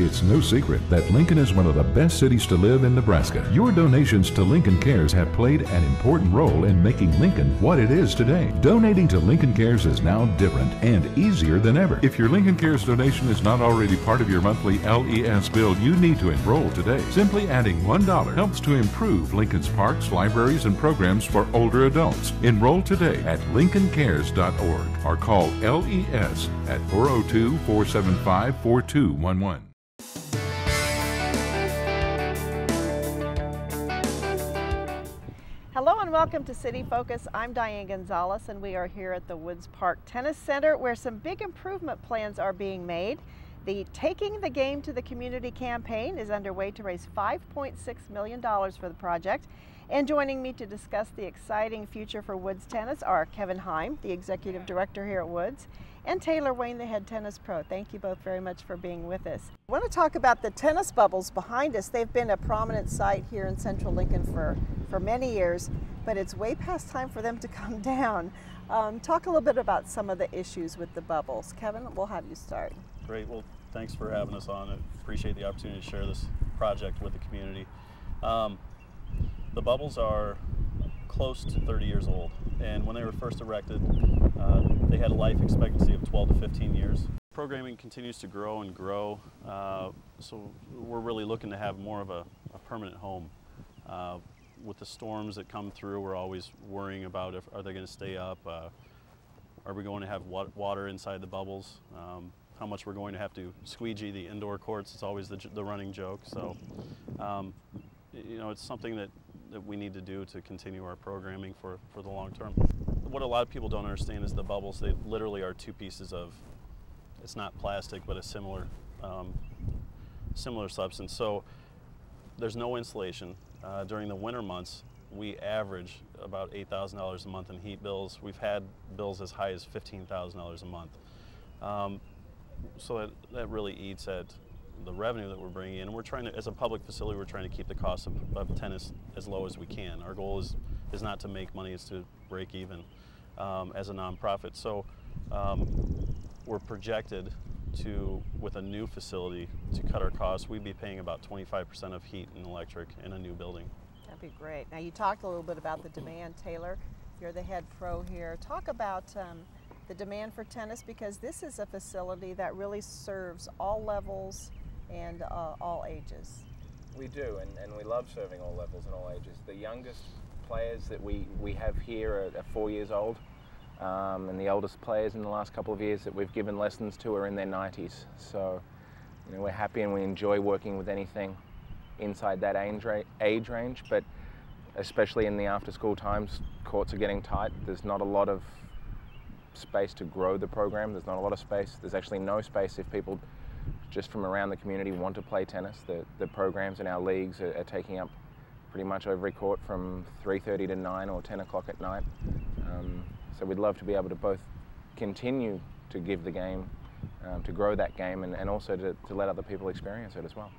It's no secret that Lincoln is one of the best cities to live in Nebraska. Your donations to Lincoln Cares have played an important role in making Lincoln what it is today. Donating to Lincoln Cares is now different and easier than ever. If your Lincoln Cares donation is not already part of your monthly LES bill, you need to enroll today. Simply adding $1 helps to improve Lincoln's parks, libraries, and programs for older adults. Enroll today at lincolncares.org or call LES at 402-475-4211. Hello and welcome to City Focus. I'm Diane Gonzalez and we are here at the Woods Park Tennis Center where some big improvement plans are being made. The Taking the Game to the Community campaign is underway to raise $5.6 million for the project. And joining me to discuss the exciting future for Woods Tennis are Kevin Heim, the Executive Director here at Woods, and Taylor Wayne, the head tennis pro. Thank you both very much for being with us. I want to talk about the tennis bubbles behind us. They've been a prominent sight here in Central Lincoln for many years, but it's way past time for them to come down. Talk a little bit about some of the issues with the bubbles. Kevin, we'll have you start. Great. Well, thanks for having us on. I appreciate the opportunity to share this project with the community. The bubbles are close to 30 years old, and when they were first erected, they had a life expectancy of 12 to 15 years. Programming continues to grow and grow, so we're really looking to have more of a permanent home. With the storms that come through, we're always worrying about are they going to stay up, are we going to have water inside the bubbles, how much we're going to have to squeegee the indoor courts. It's always the running joke. So, you know, it's something that we need to do to continue our programming for the long term. What a lot of people don't understand is the bubbles, they literally are two pieces of, it's not plastic, but a similar substance. So there's no insulation. During the winter months, we average about $8,000 a month in heat bills. We've had bills as high as $15,000 a month. So that really eats at the revenue that we're bringing in. And we're trying to, as a public facility, we're trying to keep the cost of tennis as low as we can. Our goal is not to make money, it's to break even as a nonprofit. So we're projected to, with a new facility, to cut our costs. We'd be paying about 25% of heat and electric in a new building. That'd be great. Now you talked a little bit about the demand, Taylor. You're the head pro here. Talk about the demand for tennis, because this is a facility that really serves all levels and all ages. We do, and we love serving all levels and all ages. The youngest players that we have here are 4 years old, and the oldest players in the last couple of years that we've given lessons to are in their 90s. So, you know, we're happy and we enjoy working with anything inside that age range, but especially in the after-school times, courts are getting tight. There's not a lot of space to grow the program. There's not a lot of space. There's actually no space if people just from around the community want to play tennis. The programs in our leagues are taking up pretty much every court from 3:30 to 9 or 10 o'clock at night. So we'd love to be able to both continue to give the game, to grow that game, and also to let other people experience it as well.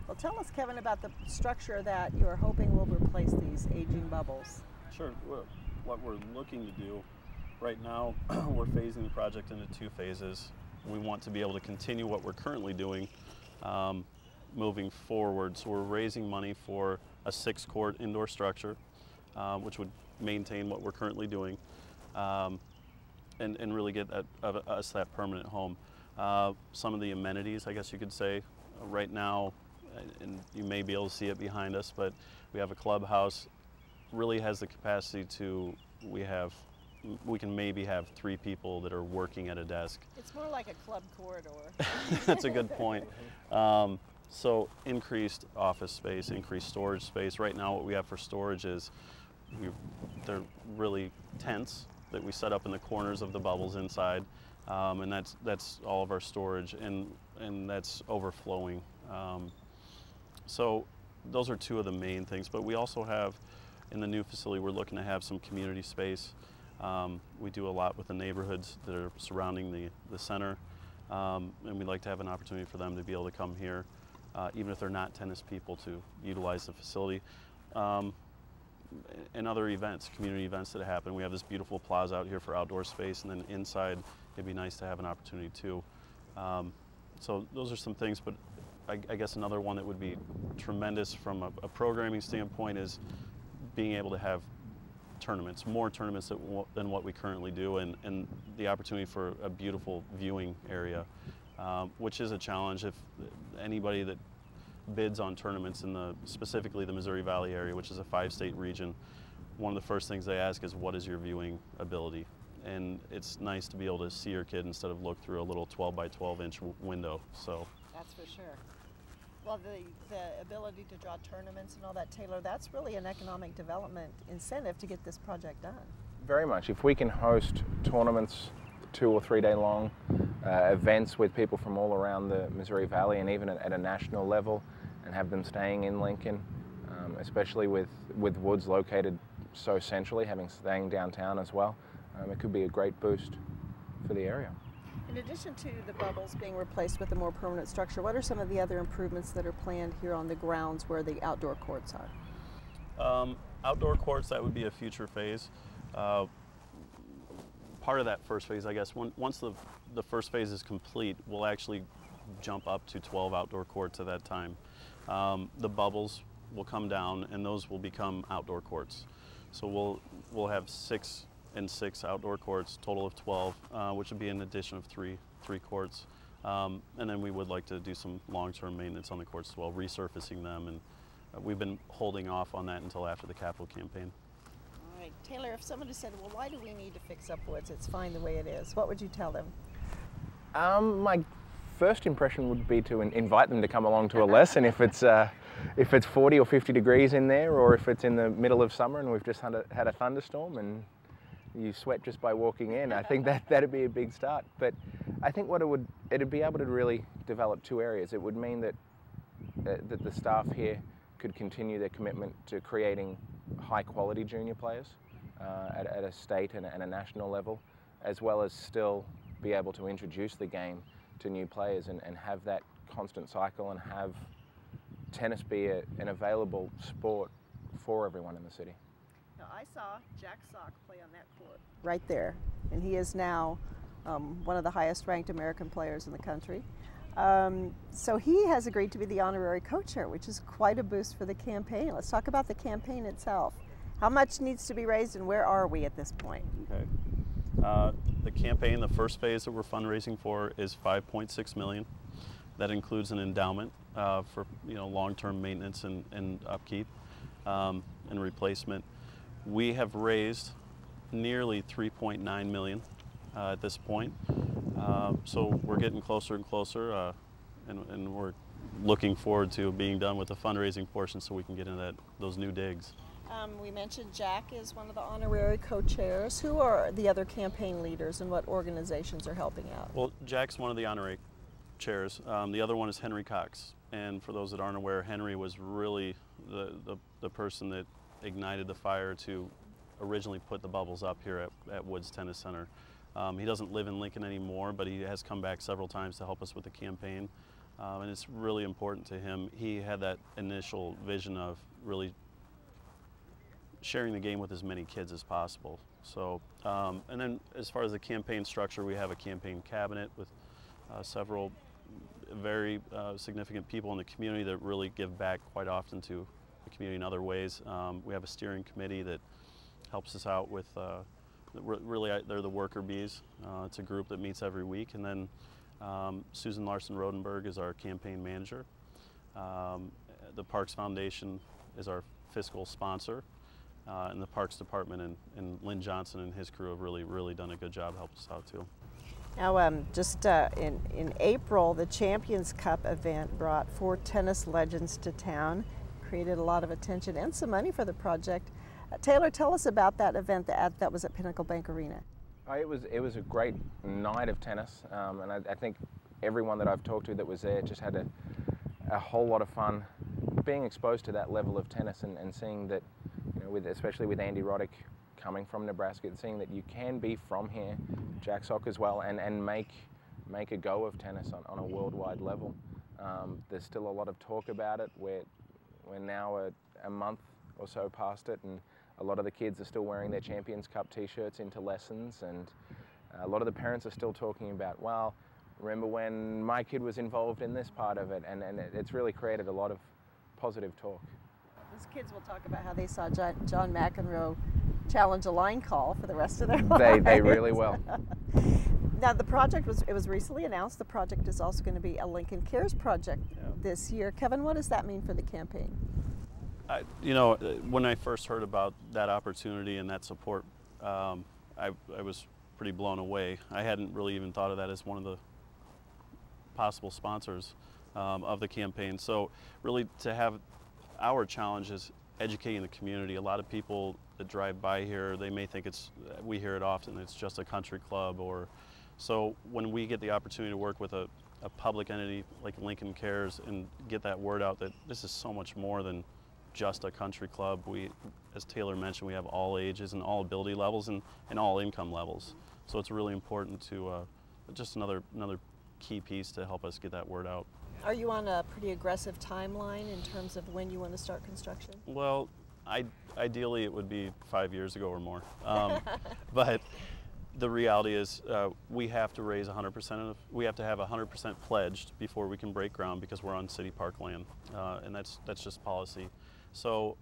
Well, tell us, Kevin, about the structure that you're hoping will replace these aging bubbles. Sure. What we're looking to do right now, we're phasing the project into 2 phases. We want to be able to continue what we're currently doing moving forward. So we're raising money for a 6-court indoor structure, which would maintain what we're currently doing, and really get us that permanent home. Some of the amenities, I guess you could say, right now, and you may be able to see it behind us, but we have a clubhouse, really has the capacity to, we can maybe have 3 people that are working at a desk. It's more like a club corridor. That's a good point. So increased office space, increased storage space. Right now what we have for storage is, they're really tents that we set up in the corners of the bubbles inside, and that's all of our storage, and that's overflowing. So those are 2 of the main things, but we also have, in the new facility, we're looking to have some community space. We do a lot with the neighborhoods that are surrounding the center, and we'd like to have an opportunity for them to be able to come here, even if they're not tennis people, to utilize the facility. And other events, community events that happen. We have this beautiful plaza out here for outdoor space, and then inside it'd be nice to have an opportunity too. So those are some things, but I guess another one that would be tremendous from a programming standpoint is being able to have tournaments, more tournaments than what we currently do, and the opportunity for a beautiful viewing area, which is a challenge. If anybody that bids on tournaments in specifically the Missouri Valley area, which is a 5-state region, one of the first things they ask is, what is your viewing ability? And it's nice to be able to see your kid instead of look through a little 12 by 12 inch window. So that's for sure. Well, the ability to draw tournaments and all that, Taylor, that's really an economic development incentive to get this project done. Very much. If we can host tournaments, 2 or 3 day long events with people from all around the Missouri Valley and even at a national level, and have them staying in Lincoln, especially with Woods located so centrally, staying downtown as well, it could be a great boost for the area. In addition to the bubbles being replaced with a more permanent structure, what are some of the other improvements that are planned here on the grounds where the outdoor courts are? Outdoor courts, that would be a future phase. Part of that first phase, I guess, once the first phase is complete, we'll actually jump up to 12 outdoor courts at that time. The bubbles will come down and those will become outdoor courts. So we'll have 6 and 6 outdoor courts, total of 12, which would be an addition of three courts. And then we would like to do some long-term maintenance on the courts as well, resurfacing them, and we've been holding off on that until after the capital campaign. All right, Taylor, if somebody said, well, why do we need to fix up Woods? It's fine the way it is. What would you tell them? My first impression would be to invite them to come along to a lesson if it's 40 or 50 degrees in there, or if it's in the middle of summer and we've just had a thunderstorm and you sweat just by walking in. I think that'd be a big start. But I think it'd be able to really develop 2 areas. It would mean that the staff here could continue their commitment to creating high quality junior players at a state and a national level, as well as still be able to introduce the game to new players and have that constant cycle and have tennis be an available sport for everyone in the city. Now, I saw Jack Sock play on that court right there, and he is now one of the highest ranked American players in the country. So he has agreed to be the honorary co-chair, which is quite a boost for the campaign. Let's talk about the campaign itself. How much needs to be raised and where are we at this point? Okay. The campaign, the first phase that we're fundraising for is $5.6 million. That includes an endowment for long-term maintenance and upkeep and replacement. We have raised nearly $3.9 million at this point. So we're getting closer and closer, and we're looking forward to being done with the fundraising portion so we can get into those new digs. We mentioned Jack is one of the honorary co-chairs. Who are the other campaign leaders and what organizations are helping out? Well, Jack's one of the honorary chairs. The other one is Henry Cox. And for those that aren't aware, Henry was really the person that ignited the fire to originally put the bubbles up here at Woods Tennis Center. He doesn't live in Lincoln anymore, but he has come back several times to help us with the campaign. And it's really important to him. He had that initial vision of really sharing the game with as many kids as possible. So, and then as far as the campaign structure, we have a campaign cabinet with several very significant people in the community that really give back quite often to the community in other ways. We have a steering committee that helps us out with, really they're the worker bees. It's a group that meets every week. And then Susan Larson-Rodenberg is our campaign manager. The Parks Foundation is our fiscal sponsor. And the Parks Department and Lynn Johnson and his crew have really done a good job helping us out too. Now, just in April, the Champions Cup event brought 4 tennis legends to town, created a lot of attention and some money for the project. Taylor, tell us about that event that was at Pinnacle Bank Arena. It was a great night of tennis, and I think everyone that I've talked to that was there just had a whole lot of fun being exposed to that level of tennis and seeing that, especially with Andy Roddick coming from Nebraska, and seeing that you can be from here, Jack Sock as well, and make a go of tennis on a worldwide level. There's still a lot of talk about it. We're now a month or so past it, and a lot of the kids are still wearing their Champions Cup t-shirts into lessons, and a lot of the parents are still talking about, well, remember when my kid was involved in this part of it, and it's really created a lot of positive talk. Those kids will talk about how they saw John McEnroe challenge a line call for the rest of their lives. They really will. Now the project was recently announced. The project is also going to be a Lincoln Cares project this year. Kevin, what does that mean for the campaign? You know, when I first heard about that opportunity and that support, I was pretty blown away. I hadn't really even thought of that as one of the possible sponsors of the campaign. So really to have our challenge is educating the community. A lot of people that drive by here, they may think we hear it often, it's just a country club. So when we get the opportunity to work with a public entity like Lincoln Cares and get that word out that this is so much more than just a country club. As Taylor mentioned, we have all ages and all ability levels and all income levels. So it's really important to just another key piece to help us get that word out. Are you on a pretty aggressive timeline in terms of when you want to start construction? Well, ideally it would be 5 years ago or more. But the reality is we have to raise 100% we have to have 100% pledged before we can break ground because we're on city park land, and that's just policy. So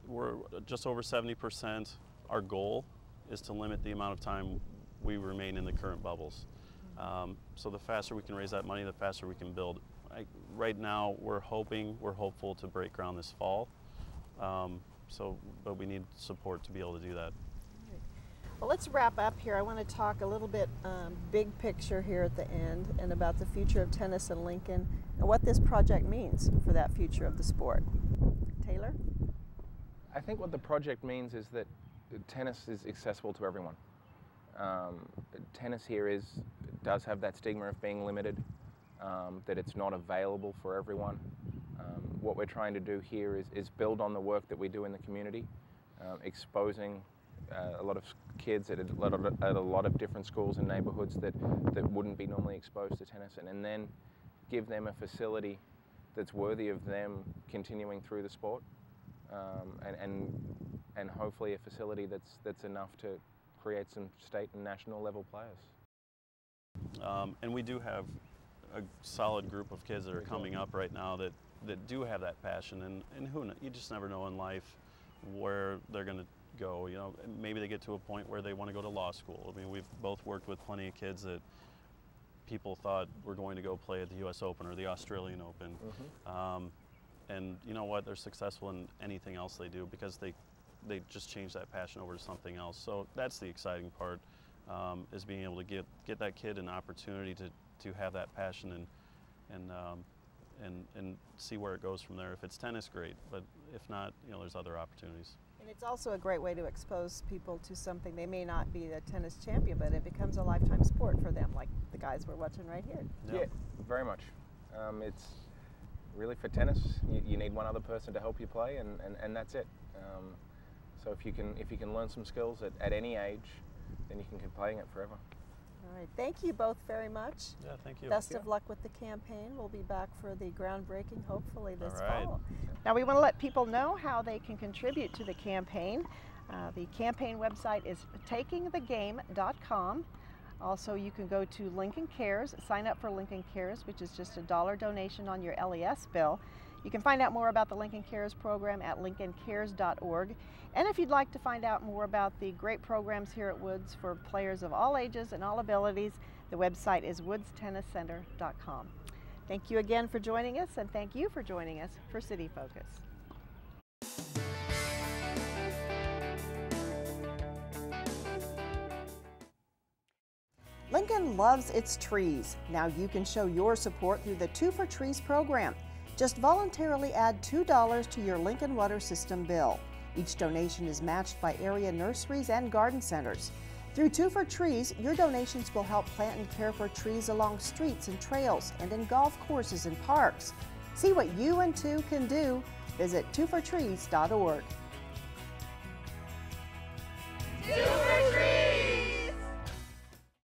we're just over 70%. Our goal is to limit the amount of time we remain in the current bubbles. So the faster we can raise that money, the faster we can build. Right now, we're hopeful to break ground this fall. But we need support to be able to do that. Well, let's wrap up here. I want to talk a little bit big picture here at the end and about the future of tennis in Lincoln and what this project means for that future of the sport. Taylor? I think what the project means is that tennis is accessible to everyone. Tennis here does have that stigma of being limited, that it's not available for everyone. What we're trying to do here is build on the work that we do in the community, exposing a lot of kids at a lot of different schools and neighborhoods that wouldn't be normally exposed to tennis, and then give them a facility that's worthy of them continuing through the sport, and hopefully a facility that's enough to create some state and national level players. And we do have a solid group of kids that are coming up right now that do have that passion, and you just never know in life where they're going to go. You know, maybe they get to a point where they want to go to law school. I mean, we've both worked with plenty of kids that people thought were going to go play at the U.S. Open or the Australian Open. Mm-hmm. And you know what? They're successful in anything else they do because they just change that passion over to something else. So that's the exciting part, is being able to get that kid an opportunity to have that passion and see where it goes from there. If it's tennis, great, but if not, you know, there's other opportunities. And it's also a great way to expose people to something. They may not be a tennis champion, but it becomes a lifetime sport for them, like the guys we're watching right here. Yeah, very much. It's really for tennis, you need one other person to help you play, and that's it. So if you can learn some skills at any age, then you can keep playing it forever. All right, thank you both very much. Yeah, thank you. Best of luck with the campaign. We'll be back for the groundbreaking hopefully this right. fall. Now we want to let people know how they can contribute to the campaign. The campaign website is takingthegame.com. Also, you can go to Lincoln Cares, sign up for Lincoln Cares, which is just a $1 donation on your LES bill. You can find out more about the Lincoln Cares program at lincolncares.org. And if you'd like to find out more about the great programs here at Woods for players of all ages and all abilities, the website is woodstenniscenter.com. Thank you again for joining us, and thank you for joining us for City Focus. Lincoln loves its trees. Now you can show your support through the 2 for Trees program. Just voluntarily add $2 to your Lincoln Water System bill. Each donation is matched by area nurseries and garden centers. Through 2 for Trees, your donations will help plant and care for trees along streets and trails and in golf courses and parks. See what you and 2 can do. Visit 2fortrees.org.